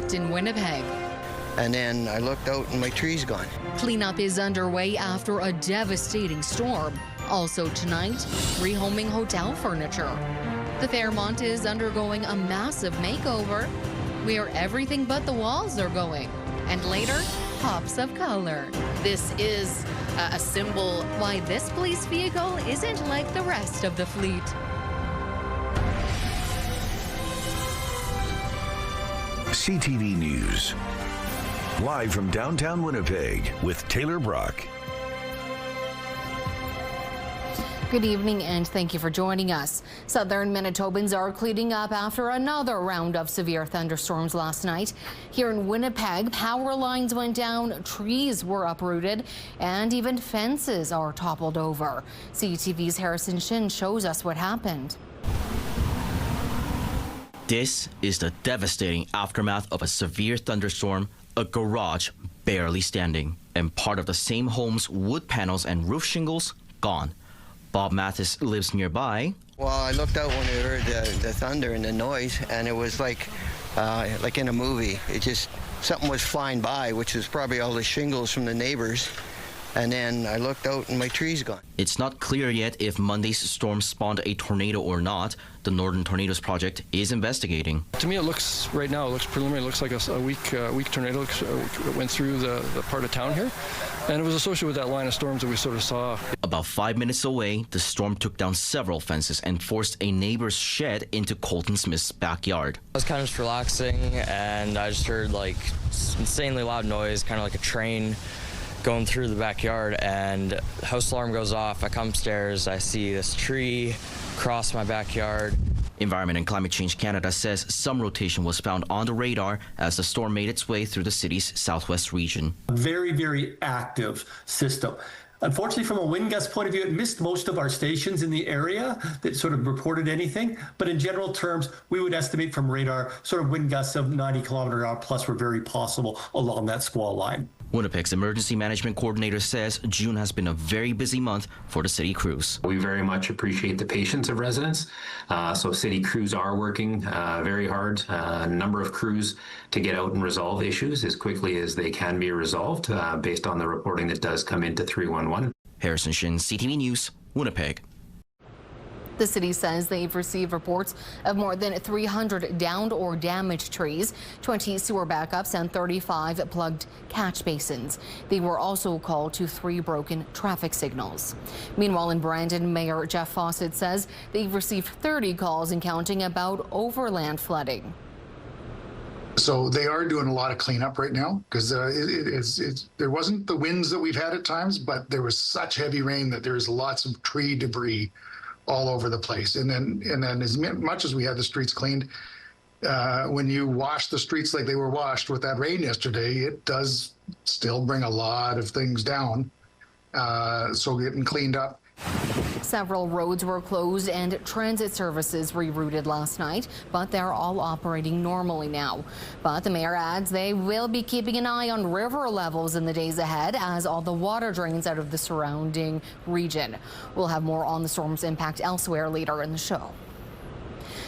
shocked in Winnipeg. And then I looked out and my tree's gone. Cleanup is underway after a devastating storm. Also tonight, rehoming hotel furniture. The Fairmont is undergoing a massive makeover where everything but the walls are going. And later, pops of color. This is a symbol why this police vehicle isn't like the rest of the fleet. CTV News. Live from downtown Winnipeg with Taylor Brock. Good evening and thank you for joining us. Southern Manitobans are cleaning up after another round of severe thunderstorms last night. Here in Winnipeg, power lines went down, trees were uprooted, and even fences are toppled over. CTV's Harrison Shin shows us what happened. This is the devastating aftermath of a severe thunderstorm, a garage barely standing, and part of the same home's wood panels and roof shingles gone. Bob Mathis lives nearby. Well, I looked out when I heard the thunder and the noise, and it was like in a movie. It just, something was flying by, which was probably all the shingles from the neighbors. And then I looked out and my tree's gone. It's not clear yet if Monday's storm spawned a tornado or not. The Northern Tornadoes Project is investigating. To me, it looks, right now, it looks preliminary. It looks like a weak tornado. It went through the part of town here. And it was associated with that line of storms that we sort of saw. About 5 minutes away, the storm took down several fences and forced a neighbor's shed into Colton Smith's backyard. I was kind of just relaxing, and I just heard like insanely loud noise, kind of like a train going through the backyard, and the house alarm goes off. I come upstairs, I see this tree cross my backyard. Environment and Climate Change Canada says some rotation was found on the radar as the storm made its way through the city's southwest region. A very, very active system. Unfortunately, from a wind gust point of view, it missed most of our stations in the area that sort of reported anything. But in general terms, we would estimate from radar sort of wind gusts of 90 km/h plus were very possible along that squall line. Winnipeg's emergency management coordinator says June has been a very busy month for the city crews. We very much appreciate the patience of residents. So city crews are working very hard, a number of crews to get out and resolve issues as quickly as they can be resolved based on the reporting that does come into 311. Harrison Shin, CTV News, Winnipeg. The city says they've received reports of more than 300 downed or damaged trees, 20 sewer backups, and 35 plugged catch basins. They were also called to 3 broken traffic signals. Meanwhile, in Brandon, Mayor Jeff Fawcett says they've received 30 calls and counting about overland flooding. So they are doing a lot of cleanup right now because there wasn't the winds that we've had at times, but there was such heavy rain that there's lots of tree debris all over the place. And then as much as we had the streets cleaned, when you wash the streets like they were washed with that rain yesterday, it does still bring a lot of things down. So getting cleaned up. Several roads were closed and transit services rerouted last night, but they're all operating normally now. But the mayor adds they will be keeping an eye on river levels in the days ahead as all the water drains out of the surrounding region. We'll have more on the storm's impact elsewhere later in the show.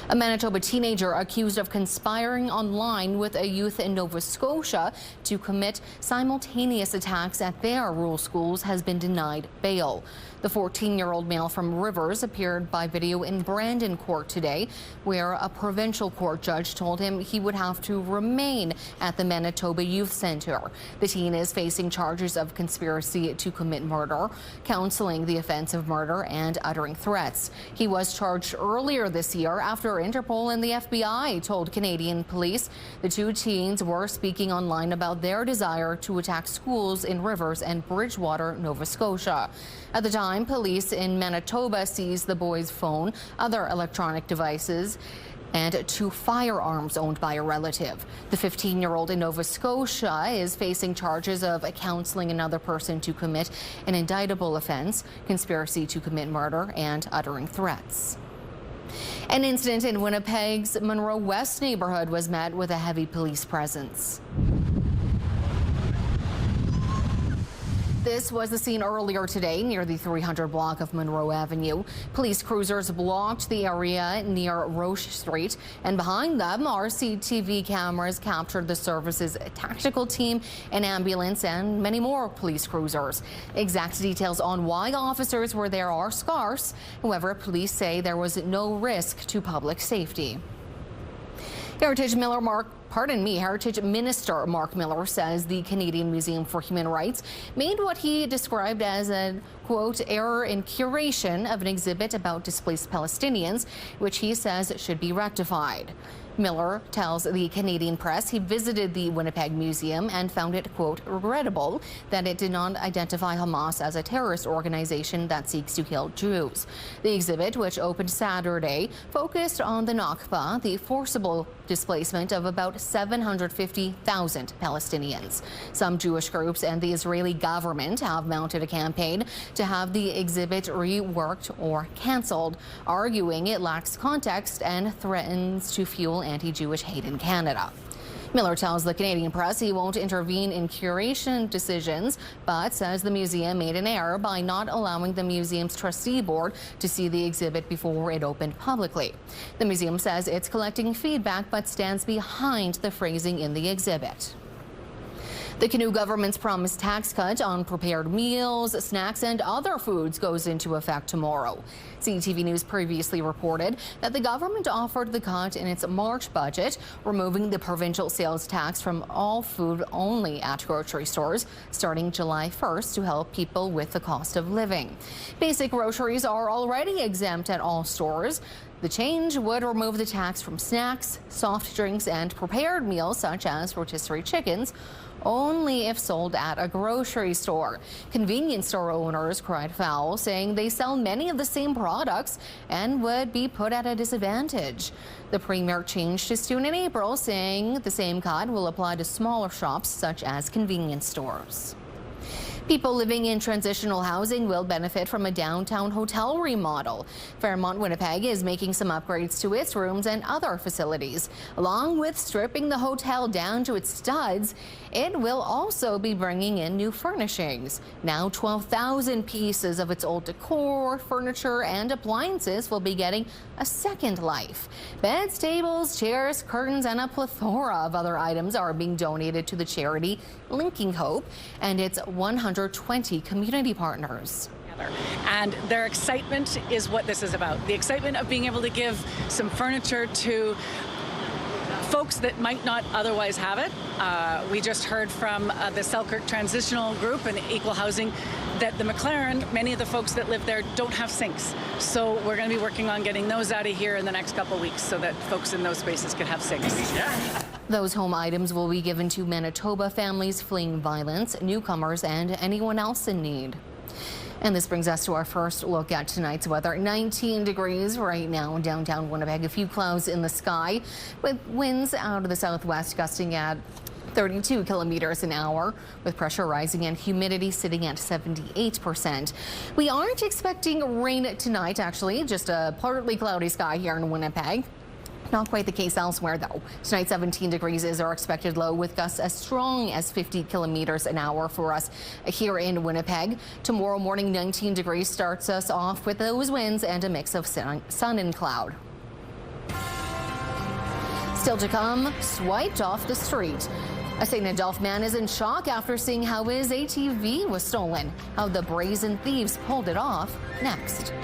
A Manitoba teenager accused of conspiring online with a youth in Nova Scotia to commit simultaneous attacks at their rural schools has been denied bail. The 14-year-old male from Rivers appeared by video in Brandon court today, where a provincial court judge told him he would have to remain at the Manitoba Youth Centre. The teen is facing charges of conspiracy to commit murder, counseling the offense of murder, and uttering threats. He was charged earlier this year after Interpol and the FBI told Canadian police the 2 teens were speaking online about their desire to attack schools in Rivers and Bridgewater, Nova Scotia. At the time, police in Manitoba seized the boy's phone, other electronic devices, and 2 firearms owned by a relative. The 15-year-old in Nova Scotia is facing charges of counseling another person to commit an indictable offense, conspiracy to commit murder, and uttering threats. An incident in Winnipeg's Munroe West neighborhood was met with a heavy police presence. This was the scene earlier today near the 300 block of Munroe Avenue. Police cruisers blocked the area near Roche Street, and behind them, our CTV cameras captured the service's tactical team, an ambulance, and many more police cruisers. Exact details on why officers were there are scarce. However, police say there was no risk to public safety. Heritage Minister Mark Miller says the Canadian Museum for Human Rights made what he described as a, quote, error in curation of an exhibit about displaced Palestinians, which he says should be rectified. Miller tells the Canadian Press he visited the Winnipeg Museum and found it, quote, regrettable that it did not identify Hamas as a terrorist organization that seeks to kill Jews. The exhibit, which opened Saturday, focused on the Nakba, the forcible displacement of about 750,000 Palestinians. Some Jewish groups and the Israeli government have mounted a campaign to have the exhibit reworked or canceled, arguing it lacks context and threatens to fuel anti-Jewish hate in Canada. Miller tells the Canadian Press he won't intervene in curation decisions, but says the museum made an error by not allowing the museum's trustee board to see the exhibit before it opened publicly. The museum says it's collecting feedback but stands behind the phrasing in the exhibit. The Canoe government's promised tax cut on prepared meals, snacks, and other foods goes into effect tomorrow. CTV News previously reported that the government offered the cut in its March budget, removing the provincial sales tax from all food only at grocery stores starting July 1st to help people with the cost of living. Basic groceries are already exempt at all stores. The change would remove the tax from snacks, soft drinks, and prepared meals such as rotisserie chickens, only if sold at a grocery store. Convenience store owners cried foul, saying they sell many of the same products and would be put at a disadvantage. The Premier changed his tune in April, saying the same cut will apply to smaller shops such as convenience stores. People living in transitional housing will benefit from a downtown hotel remodel. Fairmont Winnipeg is making some upgrades to its rooms and other facilities. Along with stripping the hotel down to its studs, it will also be bringing in new furnishings. Now 12,000 pieces of its old decor, furniture, and appliances will be getting a second life. Beds, tables, chairs, curtains, and a plethora of other items are being donated to the charity Linking Hope and its 120 community partners. And their excitement is what this is about. The excitement of being able to give some furniture to folks that might not otherwise have it. We just heard from the Selkirk Transitional Group and Equal Housing that the McLaren, many of the folks that live there don't have sinks. So we're going to be working on getting those out of here in the next couple of weeks so that folks in those spaces could have sinks. Yeah. Those home items will be given to Manitoba families fleeing violence, newcomers, and anyone else in need. And this brings us to our first look at tonight's weather. 19 degrees right now in downtown Winnipeg. A few clouds in the sky with winds out of the southwest gusting at 32 kilometers an hour, with pressure rising and humidity sitting at 78%. We aren't expecting rain tonight, actually, just a partly cloudy sky here in Winnipeg. Not quite the case elsewhere, though. Tonight, 17 degrees is our expected low, with gusts as strong as 50 kilometers an hour for us here in Winnipeg. Tomorrow morning, 19 degrees starts us off with those winds and a mix of sun and cloud. Still to come, swiped off the street. A St. Adolphe man is in shock after seeing how his ATV was stolen. How the brazen thieves pulled it off next.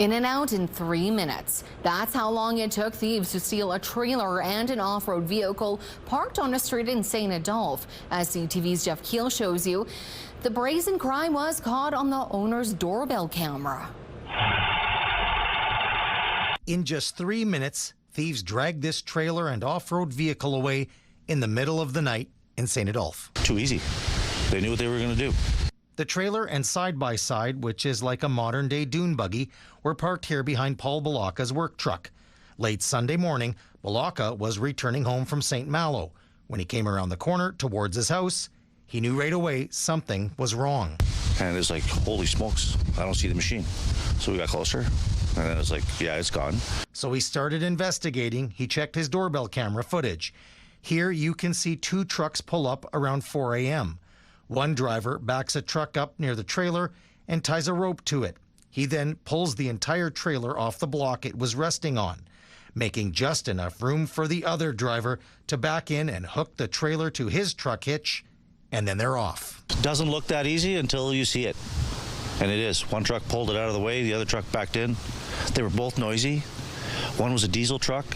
In and out in 3 minutes. That's how long it took thieves to steal a trailer and an off-road vehicle parked on a street in St. Adolphe. As CTV's Jeff Keel shows you, the brazen crime was caught on the owner's doorbell camera. In just 3 minutes, thieves dragged this trailer and off-road vehicle away in the middle of the night in St. Adolphe. Too easy. They knew what they were going to do. The trailer and side-by-side, which is like a modern-day dune buggy, were parked here behind Paul Balaka's work truck. Late Sunday morning, Balaka was returning home from St. Malo. When he came around the corner towards his house, he knew right away something was wrong. And it's like, holy smokes, I don't see the machine. So we got closer, And then I was like, yeah, it's gone. So he started investigating. He checked his doorbell camera footage. Here you can see 2 trucks pull up around 4 a.m. One driver backs a truck up near the trailer and ties a rope to it. He then pulls the entire trailer off the block it was resting on, making just enough room for the other driver to back in and hook the trailer to his truck hitch, and then they're off. Doesn't look that easy until you see it. And it is. One truck pulled it out of the way, the other truck backed in. They were both noisy. One was a diesel truck.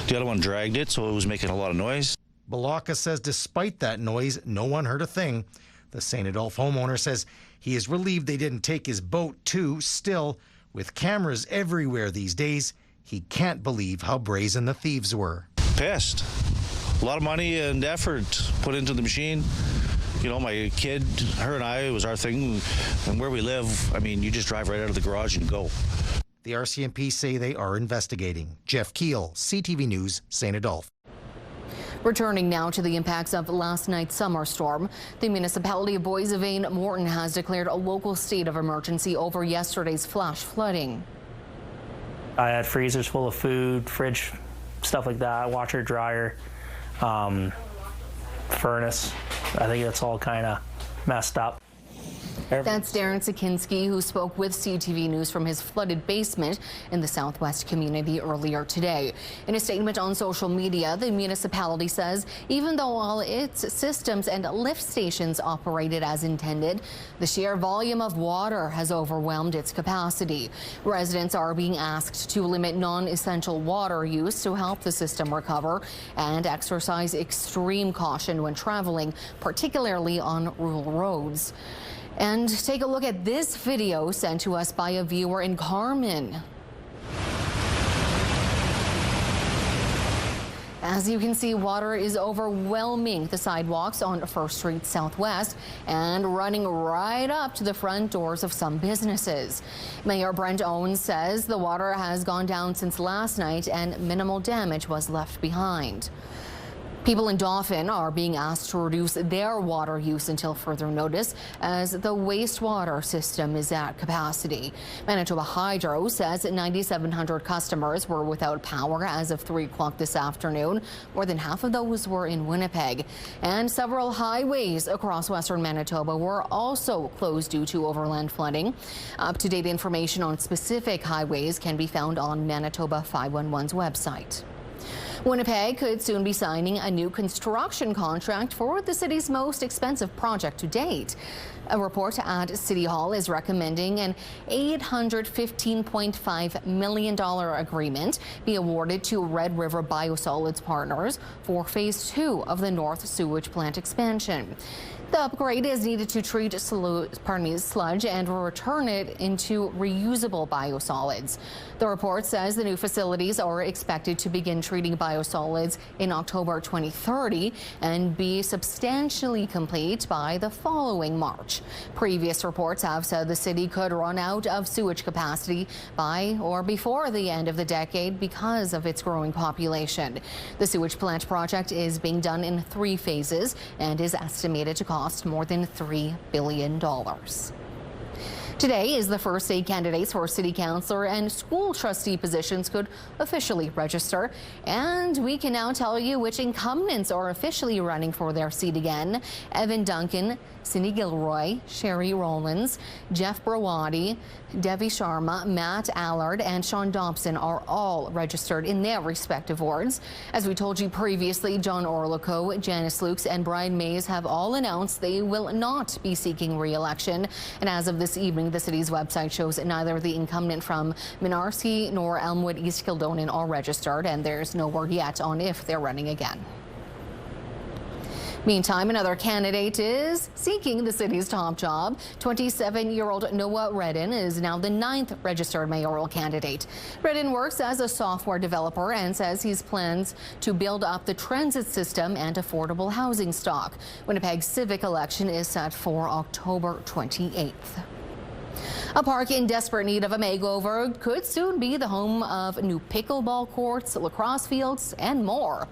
The other one dragged it, so it was making a lot of noise. Balaka says despite that noise, no one heard a thing. The St. Adolphe homeowner says he is relieved they didn't take his boat too. Still, with cameras everywhere these days, he can't believe how brazen the thieves were. Pissed. A lot of money and effort put into the machine. You know, my kid, her and I, it was our thing. And where we live, I mean, you just drive right out of the garage and go. The RCMP say they are investigating. Jeff Keel, CTV News, St. Adolphe. Returning now to the impacts of last night's summer storm, the municipality of Boissevain-Morton has declared a local state of emergency over yesterday's flash flooding. I had freezers full of food, fridge, stuff like that, washer, dryer, furnace. I think it's all kind of messed up. That's Darren Sikinski, who spoke with CTV News from his flooded basement in the Southwest community earlier today. In a statement on social media, the municipality says even though all its systems and lift stations operated as intended, the sheer volume of water has overwhelmed its capacity. Residents are being asked to limit non-essential water use to help the system recover and exercise extreme caution when traveling, particularly on rural roads. And take a look at this video sent to us by a viewer in Carmen. As you can see, water is overwhelming the sidewalks on 1st Street Southwest and running right up to the front doors of some businesses. Mayor Brent Owens says the water has gone down since last night and minimal damage was left behind. People in Dauphin are being asked to reduce their water use until further notice as the wastewater system is at capacity. Manitoba Hydro says 9,700 customers were without power as of 3 o'clock this afternoon. More than half of those were in Winnipeg. And several highways across western Manitoba were also closed due to overland flooding. Up-to-date information on specific highways can be found on Manitoba 511's website. Winnipeg could soon be signing a new construction contract for the city's most expensive project to date. A report at City Hall is recommending an $815.5 million agreement be awarded to Red River Biosolids Partners for Phase 2 of the North Sewage Plant expansion. The upgrade is needed to treat sludge and return it into reusable biosolids. The report says the new facilities are expected to begin treating biosolids in October 2030 and be substantially complete by the following March. Previous reports have said the city could run out of sewage capacity by or before the end of the decade because of its growing population. The sewage plant project is being done in 3 phases and is estimated to cost more than $3 billion. Today is the first day candidates for city councillor and school trustee positions could officially register. And we can now tell you which incumbents are officially running for their seat again. Evan Duncan, Cindy Gilroy, Sherry Rollins, Jeff Brawadi, Devi Sharma, Matt Allard, and Sean Dobson are all registered in their respective wards. As we told you previously, John Orlico, Janice Lukes, and Brian Mays have all announced they will not be seeking re-election. And as of this evening, the city's website shows neither the incumbent from Minarski nor Elmwood East Kildonan are registered, and there's no word yet on if they're running again. Meantime, another candidate is seeking the city's top job. 27-year-old Noah Redden is now the 9th registered mayoral candidate. Redden works as a software developer and says he plans to build up the transit system and affordable housing stock. Winnipeg's Civic election is set for October 28th. A park in desperate need of a makeover could soon be the home of new pickleball courts, lacrosse fields, and more.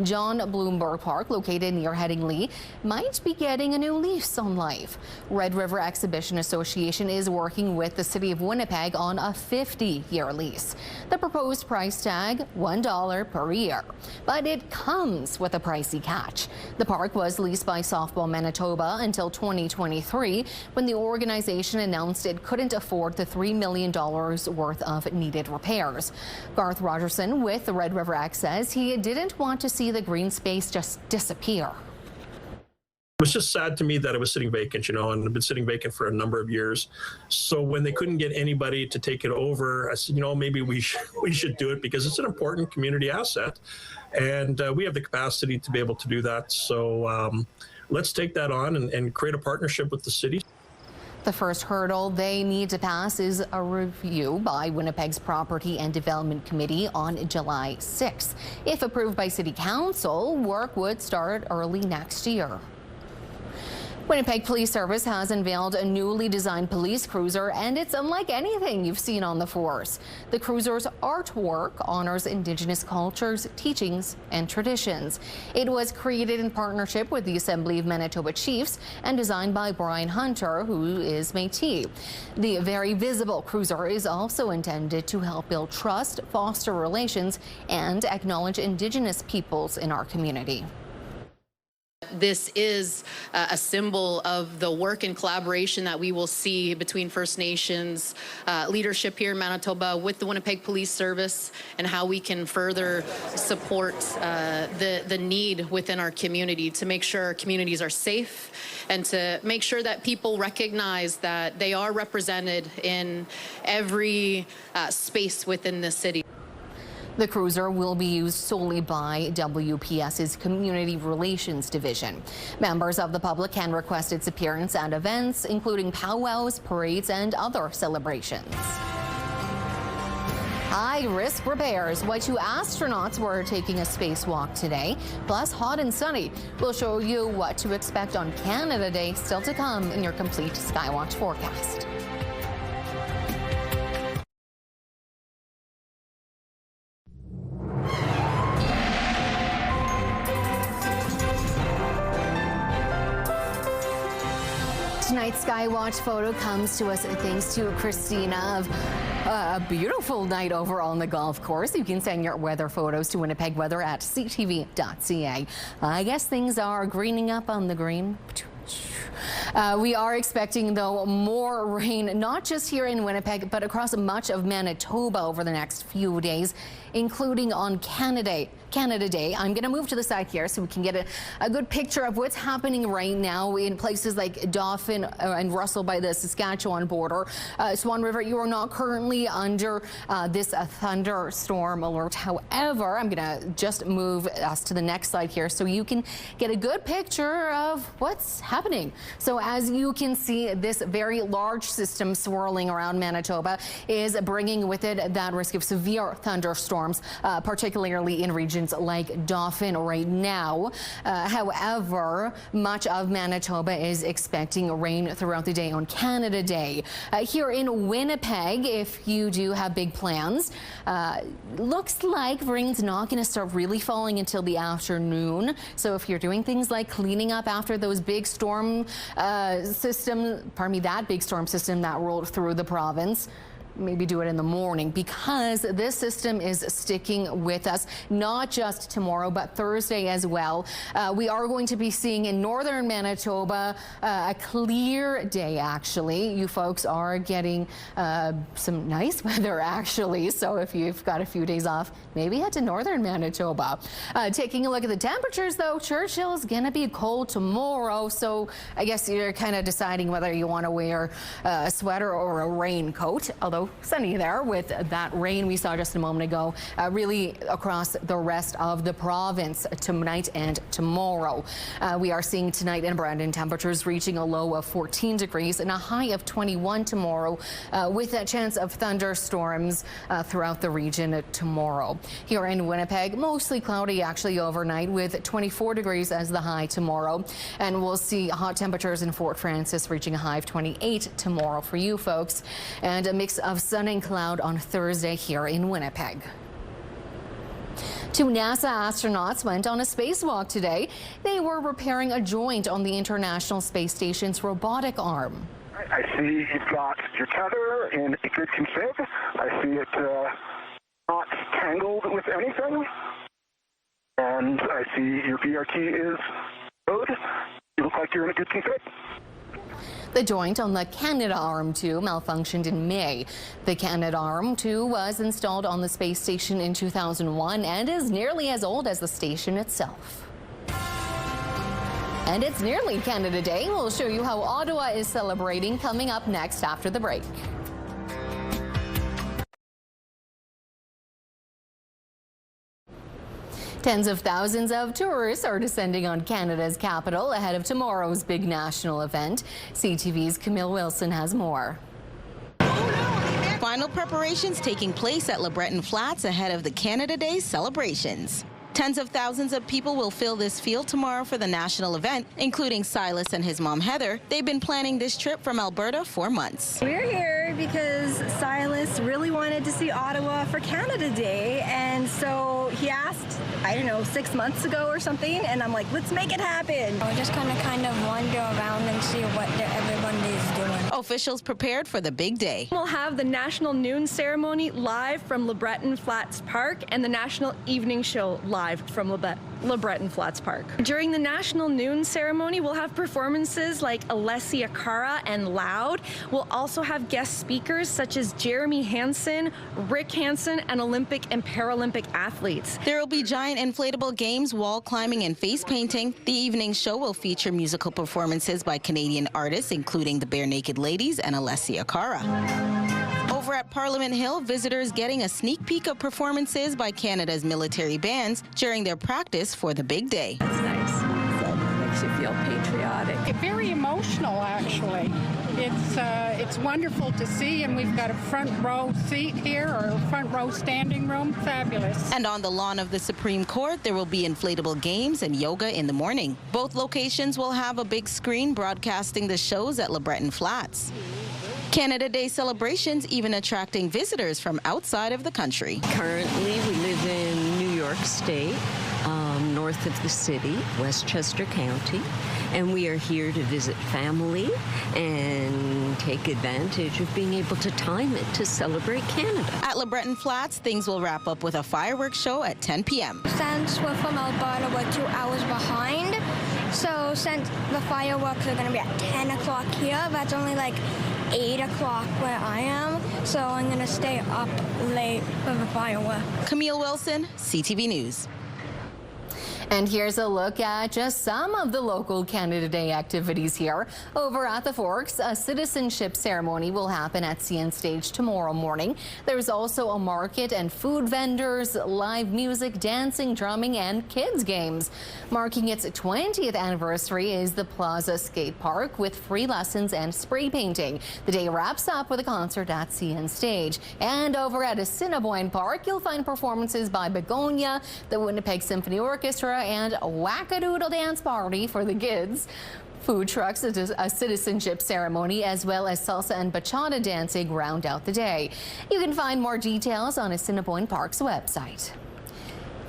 John Bloomberg Park, located near Headingley, might be getting a new lease on life. Red River Exhibition Association is working with the City of Winnipeg on a 50-year lease. The proposed price tag, $1 per year. But it comes with a pricey catch. The park was leased by Softball Manitoba until 2023, when the organization announced it couldn't afford the $3 million worth of needed repairs. Garth Rogerson with the Red River X says he didn't want to see the green space just disappear. It was just sad to me that it was sitting vacant, and it's been sitting vacant for a number of years. So when they couldn't get anybody to take it over, I said, maybe we should do it because it's an important community asset, and we have the capacity to be able to do that. So let's take that on and create a partnership with the city. The first hurdle they need to pass is a review by Winnipeg's Property and Development Committee on July 6th. If approved by City Council, work would start early next year. Winnipeg Police Service has unveiled a newly designed police cruiser, and it's unlike anything you've seen on the force. The cruiser's artwork honors Indigenous cultures, teachings, and traditions. It was created in partnership with the Assembly of Manitoba Chiefs and designed by Brian Hunter, who is Métis. The very visible cruiser is also intended to help build trust, foster relations, and acknowledge Indigenous peoples in our community. This is a symbol of the work and collaboration that we will see between First Nations leadership here in Manitoba with the Winnipeg Police Service, and how we can further support the need within our community to make sure our communities are safe, and to make sure that people recognize that they are represented in every space within the city. The cruiser will be used solely by WPS's Community Relations Division. Members of the public can request its appearance at events, including powwows, parades, and other celebrations. High-risk repairs. Why two astronauts were taking a spacewalk today, plus hot and sunny. We'll show you what to expect on Canada Day, still to come in your complete Skywatch forecast. Tonight's Skywatch photo comes to us thanks to Christina of a beautiful night overall on the golf course. You can send your weather photos to Winnipeg Weather at ctv.ca. I guess things are greening up on the green. We are expecting, though, more rain, not just here in Winnipeg, but across much of Manitoba over the next few days, including on Canada Day. I'm going to move to the side here so we can get a good picture of what's happening right now in places like Dauphin and Russell by the Saskatchewan border. Swan River, you are not currently under this thunderstorm alert. However, I'm going to just move us to the next slide here so you can get a good picture of what's happening. So as you can see, this very large system swirling around Manitoba is bringing with it that risk of severe thunderstorms, particularly in regions like Dauphin right now. However, much of Manitoba is expecting rain throughout the day on Canada Day. Here in Winnipeg, if you do have big plans, looks like rain's not going to start really falling until the afternoon. So if you're doing things like cleaning up after those big storm that big storm system that rolled through the province, maybe do it in the morning, because this system is sticking with us not just tomorrow but Thursday as well. We are going to be seeing in northern Manitoba a clear day. Actually, you folks are getting some nice weather actually, so if you've got a few days off, maybe head to northern Manitoba. Taking a look at the temperatures, though, Churchill's gonna be cold tomorrow, so I guess you're kind of deciding whether you want to wear a sweater or a raincoat, although So sunny there with that rain we saw just a moment ago, really across the rest of the province tonight and tomorrow. We are seeing tonight in Brandon temperatures reaching a low of 14 degrees and a high of 21 tomorrow, with a chance of thunderstorms throughout the region tomorrow. Here in Winnipeg, mostly cloudy actually overnight with 24 degrees as the high tomorrow. And we'll see hot temperatures in Fort Francis reaching a high of 28 tomorrow for you folks. And a mix of sun and cloud on Thursday here in Winnipeg. 2 NASA astronauts went on a spacewalk today. They were repairing a joint on the International Space Station's robotic arm. I see you've got your tether in a good config. I see it not tangled with anything. And I see your VR key is good. You look like you're in a good config. The joint on the Canadarm2 malfunctioned in May. The Canadarm2 was installed on the space station in 2001 and is nearly as old as the station itself. And it's nearly Canada Day. We'll show you how Ottawa is celebrating coming up next after the break. Tens of thousands of tourists are descending on Canada's capital ahead of tomorrow's big national event. CTV's Camille Wilson has more. Final preparations taking place at LeBreton Flats ahead of the Canada Day celebrations. Tens of thousands of people will fill this field tomorrow for the national event, including Silas and his mom, Heather. They've been planning this trip from Alberta for months. We're here because Silas really wanted to see Ottawa for Canada Day, and so he asked, I don't know, 6 months ago or something, and I'm like, let's make it happen. We're just going to kind of wander around and see what everyone is doing. Officials prepared for the big day. We'll have the National Noon Ceremony live from LeBreton Flats Park and the National Evening Show live from LeBreton Flats Park. During the National Noon Ceremony, we'll have performances like Alessia Cara and Loud. We'll also have guest speakers such as Jeremy Hansen, Rick Hansen, and Olympic and Paralympic athletes. There will be giant inflatable games, wall climbing, and face painting. The evening show will feature musical performances by Canadian artists, including the Bare Naked Ladies and Alessia Cara. Over at Parliament Hill, visitors getting a sneak peek of performances by Canada's military bands during their practice for the big day. It's nice. It makes you feel patriotic. Very emotional, actually. It's wonderful to see, and we've got a front row seat here, or a front row standing room. Fabulous. And on the lawn of the Supreme Court, there will be inflatable games and yoga in the morning. Both locations will have a big screen broadcasting the shows at LeBreton Flats. Canada Day celebrations even attracting visitors from outside of the country. Currently, we live in New York State, north of the city, Westchester County, and we are here to visit family and take advantage of being able to time it to celebrate Canada. At LeBreton Flats, things will wrap up with a fireworks show at 10 p.m. Since we're from Alberta, we're 2 hours behind. So since the fireworks are going to be at 10 o'clock here, that's only like 8 o'clock where I am, so I'm going to stay up late for the fireworks. Camille Wilson, CTV News. And here's a look at just some of the local Canada Day activities here. Over at the Forks, a citizenship ceremony will happen at CN Stage tomorrow morning. There's also a market and food vendors, live music, dancing, drumming, and kids games. Marking its 20th anniversary is the Plaza Skate Park with free lessons and spray painting. The day wraps up with a concert at CN Stage. And over at Assiniboine Park, you'll find performances by Begonia, the Winnipeg Symphony Orchestra, and a wackadoodle dance party for the kids. Food trucks, a citizenship ceremony, as well as salsa and bachata dancing round out the day. You can find more details on Assiniboine Park's website.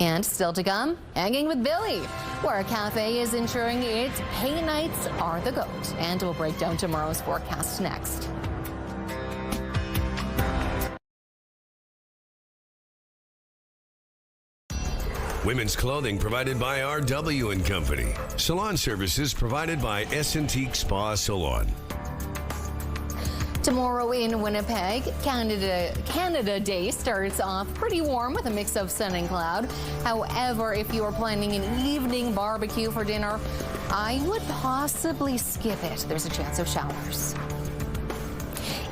And still to come, Hanging with Billy, where a cafe is ensuring its pay nights are the GOAT. And we'll break down tomorrow's forecast next. Women's clothing provided by RW & Company. Salon services provided by S&Teak Spa Salon. Tomorrow in Winnipeg, Canada Day starts off pretty warm with a mix of sun and cloud. However, if you are planning an evening barbecue for dinner, I would possibly skip it. There's a chance of showers.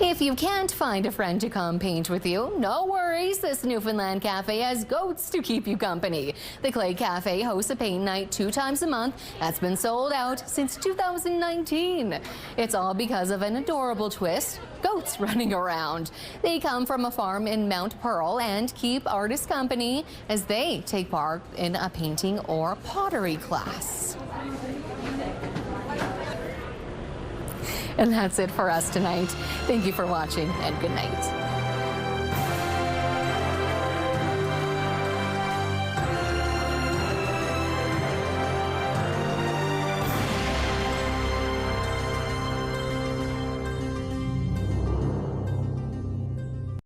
If you can't find a friend to come paint with you, no worries. This Newfoundland cafe has goats to keep you company. The Clay Cafe hosts a paint night 2 times a month that's been sold out since 2019. It's all because of an adorable twist: goats running around. They come from a farm in Mount Pearl and keep artists company as they take part in a painting or pottery class. And that's it for us tonight. Thank you for watching, and good night.